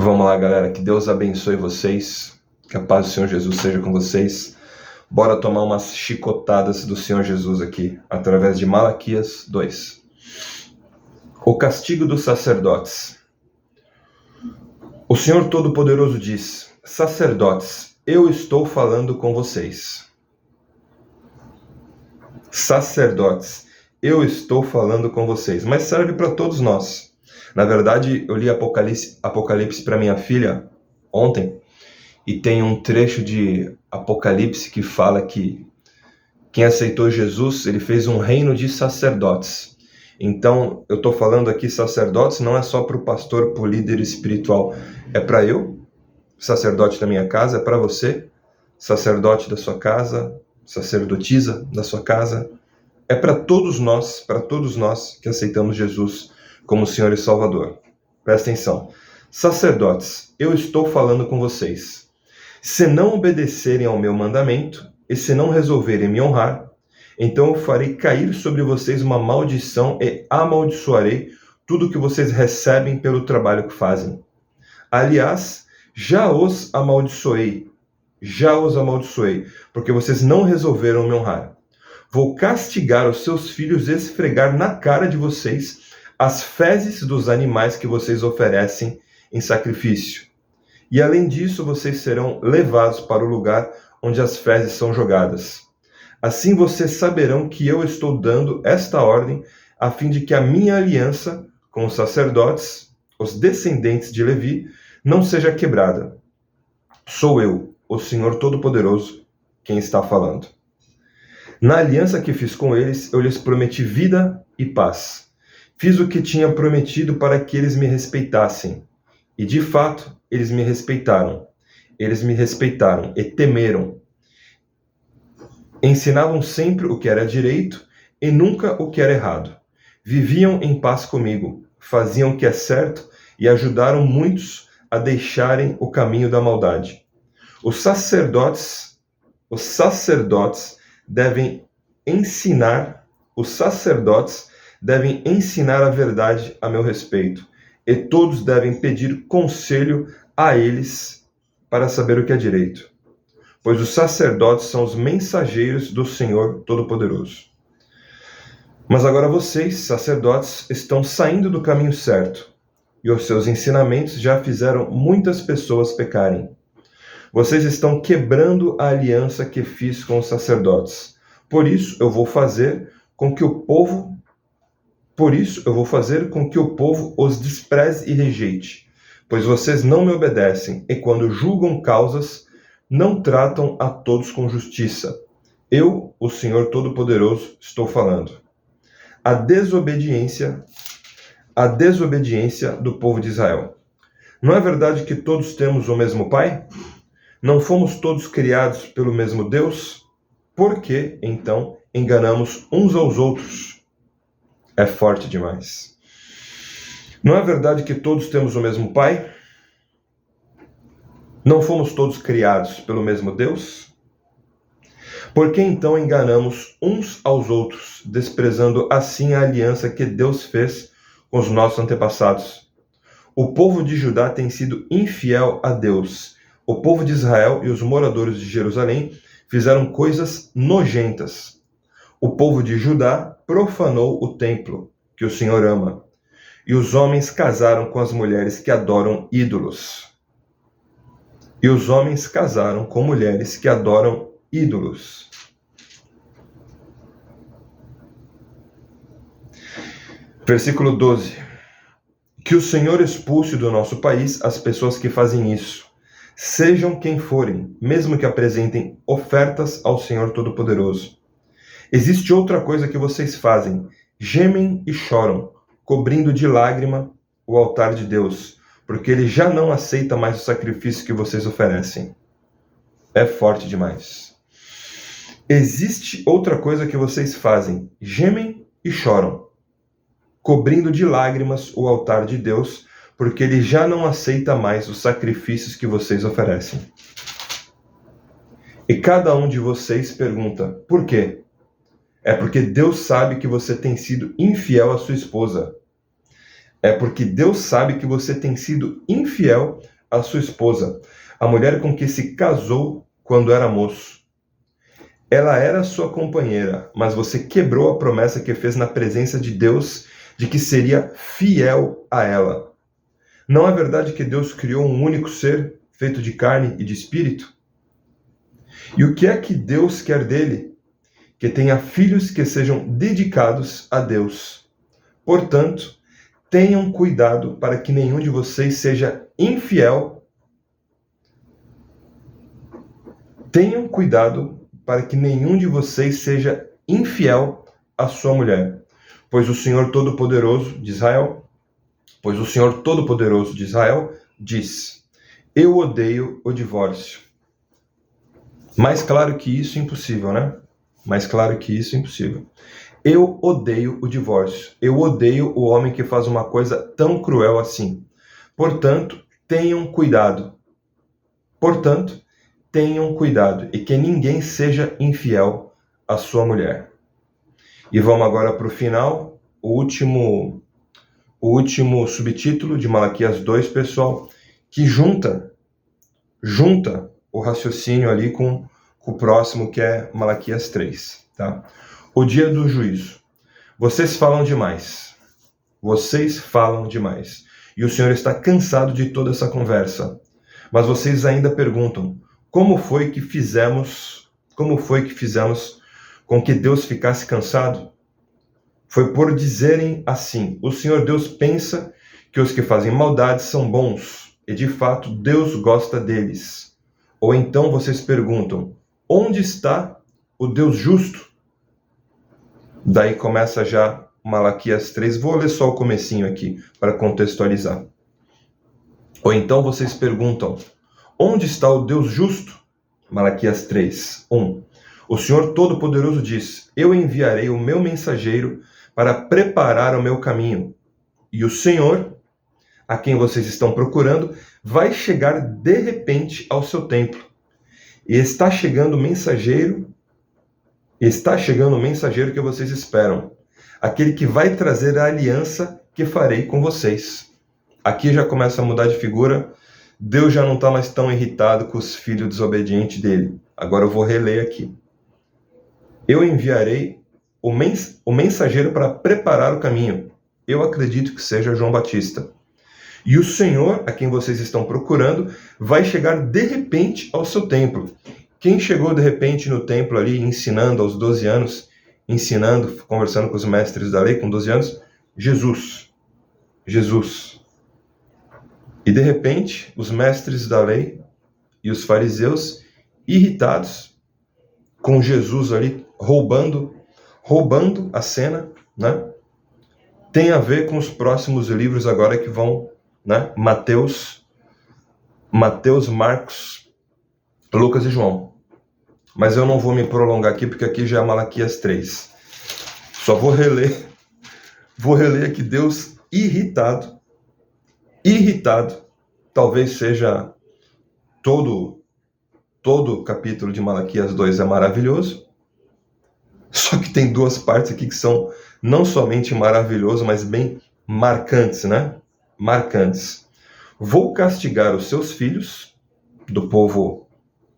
Vamos lá, galera. Que Deus abençoe vocês. Que a paz do Senhor Jesus seja com vocês. Bora tomar umas chicotadas do Senhor Jesus aqui, através de Malaquias 2. O castigo dos sacerdotes. O Senhor Todo-Poderoso diz: sacerdotes, eu estou falando com vocês. Sacerdotes, eu estou falando com vocês. Mas serve para todos nós. Na verdade, eu li Apocalipse para minha filha ontem, e tem um trecho de Apocalipse que fala que quem aceitou Jesus, ele fez um reino de sacerdotes. Então, eu estou falando aqui sacerdotes, não é só para o pastor, para o líder espiritual, é para eu, sacerdote da minha casa, é para você, sacerdote da sua casa, sacerdotisa da sua casa, é para todos nós que aceitamos Jesus como Senhor e Salvador. Presta atenção. Sacerdotes, eu estou falando com vocês. Se não obedecerem ao meu mandamento, e se não resolverem me honrar, então eu farei cair sobre vocês uma maldição e amaldiçoarei tudo que vocês recebem pelo trabalho que fazem. Aliás, já os amaldiçoei, porque vocês não resolveram me honrar. Vou castigar os seus filhos e esfregar na cara de vocês as fezes dos animais que vocês oferecem em sacrifício. E além disso, vocês serão levados para o lugar onde as fezes são jogadas. Assim vocês saberão que eu estou dando esta ordem, a fim de que a minha aliança com os sacerdotes, os descendentes de Levi, não seja quebrada. Sou eu, o Senhor Todo-Poderoso, quem está falando. Na aliança que fiz com eles, eu lhes prometi vida e paz. Fiz o que tinha prometido para que eles me respeitassem. E, de fato, eles me respeitaram. Eles me respeitaram e temeram. Ensinavam sempre o que era direito e nunca o que era errado. Viviam em paz comigo, faziam o que é certo e ajudaram muitos a deixarem o caminho da maldade. Os sacerdotes devem ensinar a verdade a meu respeito, e todos devem pedir conselho a eles para saber o que é direito, pois os sacerdotes são os mensageiros do Senhor Todo-Poderoso. Mas agora vocês, sacerdotes, estão saindo do caminho certo, e os seus ensinamentos já fizeram muitas pessoas pecarem. Vocês estão quebrando a aliança que fiz com os sacerdotes. Por isso eu vou fazer com que o povo os despreze e rejeite, pois vocês não me obedecem e quando julgam causas, não tratam a todos com justiça. Eu, o Senhor Todo-Poderoso, estou falando. A desobediência do povo de Israel. Não é verdade que todos temos o mesmo Pai? Não fomos todos criados pelo mesmo Deus? Por que, então, enganamos uns aos outros? É forte demais. Não é verdade que todos temos o mesmo Pai? Não fomos todos criados pelo mesmo Deus? Por que então enganamos uns aos outros, desprezando assim a aliança que Deus fez com os nossos antepassados? O povo de Judá tem sido infiel a Deus. O povo de Israel e os moradores de Jerusalém fizeram coisas nojentas. O povo de Judá profanou o templo que o Senhor ama, e os homens casaram com as mulheres que adoram ídolos. Versículo 12. Que o Senhor expulse do nosso país as pessoas que fazem isso, sejam quem forem, mesmo que apresentem ofertas ao Senhor Todo-Poderoso. Existe outra coisa que vocês fazem: gemem e choram, cobrindo de lágrima o altar de Deus, porque ele já não aceita mais o sacrifício que vocês oferecem. É forte demais. Existe outra coisa que vocês fazem: gemem e choram, cobrindo de lágrimas o altar de Deus, porque ele já não aceita mais os sacrifícios que vocês oferecem. E cada um de vocês pergunta: por quê? É porque Deus sabe que você tem sido infiel à sua esposa. É porque Deus sabe que você tem sido infiel à sua esposa, a mulher com que se casou quando era moço. Ela era sua companheira, mas você quebrou a promessa que fez na presença de Deus de que seria fiel a ela. Não é verdade que Deus criou um único ser, feito de carne e de espírito? E o que é que Deus quer dele? Que tenha filhos que sejam dedicados a Deus. Portanto, tenham cuidado para que nenhum de vocês seja infiel. Tenham cuidado para que nenhum de vocês seja infiel à sua mulher. Pois o Senhor Todo-Poderoso de Israel diz: eu odeio o divórcio. Mais claro que isso, impossível, né? Mais claro que isso, impossível. Eu odeio o divórcio. Eu odeio o homem que faz uma coisa tão cruel assim. Portanto, tenham cuidado. E que ninguém seja infiel à sua mulher. E vamos agora para o final, o último subtítulo de Malaquias 2, pessoal, que junta o raciocínio ali com o próximo, que é Malaquias 3, tá? O dia do juízo. Vocês falam demais. E o Senhor está cansado de toda essa conversa. Mas vocês ainda perguntam: como foi que fizemos com que Deus ficasse cansado? Foi por dizerem assim: o Senhor Deus pensa que os que fazem maldade são bons, e de fato Deus gosta deles. Ou então vocês perguntam: onde está o Deus justo? Daí começa já Malaquias 3. Vou ler só o comecinho aqui para contextualizar. Ou então vocês perguntam: onde está o Deus justo? Malaquias 3, 1. O Senhor Todo-Poderoso diz: eu enviarei o meu mensageiro para preparar o meu caminho. E o Senhor, a quem vocês estão procurando, vai chegar de repente ao seu templo. E está chegando o mensageiro que vocês esperam, aquele que vai trazer a aliança que farei com vocês. Aqui já começa a mudar de figura. Deus já não está mais tão irritado com os filhos desobedientes dele. Agora eu vou reler aqui. Eu enviarei o mensageiro para preparar o caminho. Eu acredito que seja João Batista. E o Senhor, a quem vocês estão procurando, vai chegar de repente ao seu templo. Quem chegou de repente no templo ali, ensinando aos 12 anos, conversando com os mestres da lei com 12 anos? Jesus. E de repente, os mestres da lei e os fariseus, irritados com Jesus ali, roubando a cena, né? Tem a ver com os próximos livros agora que vão, né? Mateus, Marcos, Lucas e João. Mas eu não vou me prolongar aqui, porque aqui já é Malaquias 3. Só vou reler aqui Deus irritado, talvez seja todo o capítulo de Malaquias 2 é maravilhoso, só que tem duas partes aqui que são não somente maravilhoso, mas bem marcantes, né? Marcantes. Vou castigar os seus filhos, do povo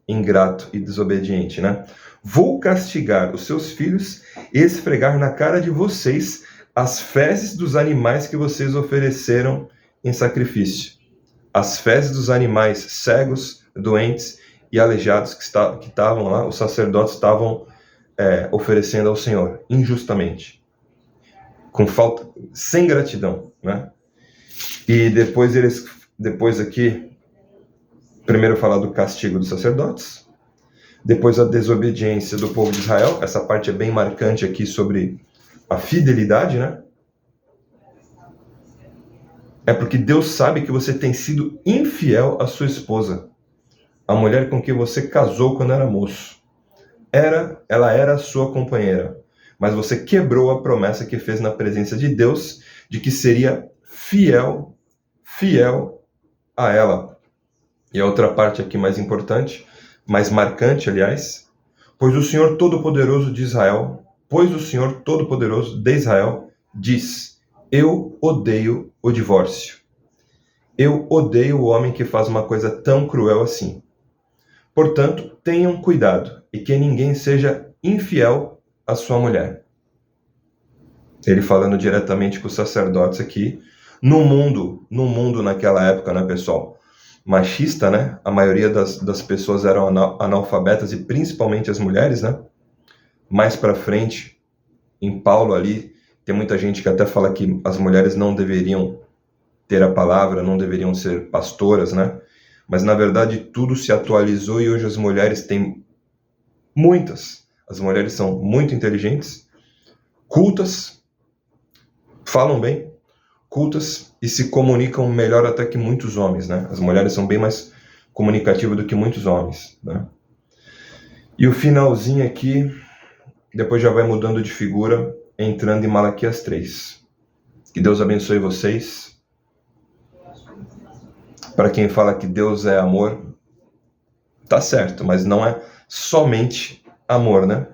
ingrato e desobediente, né? Vou castigar os seus filhos e esfregar na cara de vocês as fezes dos animais que vocês ofereceram em sacrifício. As fezes dos animais cegos, doentes e aleijados que estavam lá, os sacerdotes estavam oferecendo ao Senhor, injustamente. Com falta, sem gratidão, né? E depois aqui, primeiro falar do castigo dos sacerdotes, depois a desobediência do povo de Israel. Essa parte é bem marcante aqui sobre a fidelidade, né? É porque Deus sabe que você tem sido infiel à sua esposa, a mulher com quem você casou quando era moço. Ela era sua companheira, mas você quebrou a promessa que fez na presença de Deus de que seria fiel a ela. E a outra parte aqui mais importante, mais marcante, aliás, pois o Senhor Todo-Poderoso de Israel diz: Eu odeio o divórcio. Eu odeio o homem que faz uma coisa tão cruel assim. Portanto, tenham cuidado e que ninguém seja infiel à sua mulher. Ele falando diretamente com os sacerdotes aqui. No mundo naquela época, né, pessoal? Machista, né? A maioria das pessoas eram analfabetas e principalmente as mulheres, né? Mais para frente, em Paulo ali, tem muita gente que até fala que as mulheres não deveriam ter a palavra, não deveriam ser pastoras, né? Mas na verdade tudo se atualizou e hoje as mulheres têm muitas. As mulheres são muito inteligentes, cultas, falam bem, cultas e se comunicam melhor até que muitos homens, né? As mulheres são bem mais comunicativas do que muitos homens, né? E o finalzinho aqui, depois já vai mudando de figura, entrando em Malaquias 3. Que Deus abençoe vocês. Para quem fala que Deus é amor, tá certo, mas não é somente amor, né?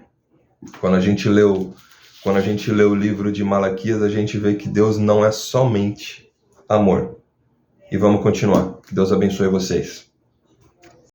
Quando a gente lê o livro de Malaquias, a gente vê que Deus não é somente amor. E vamos continuar. Que Deus abençoe vocês.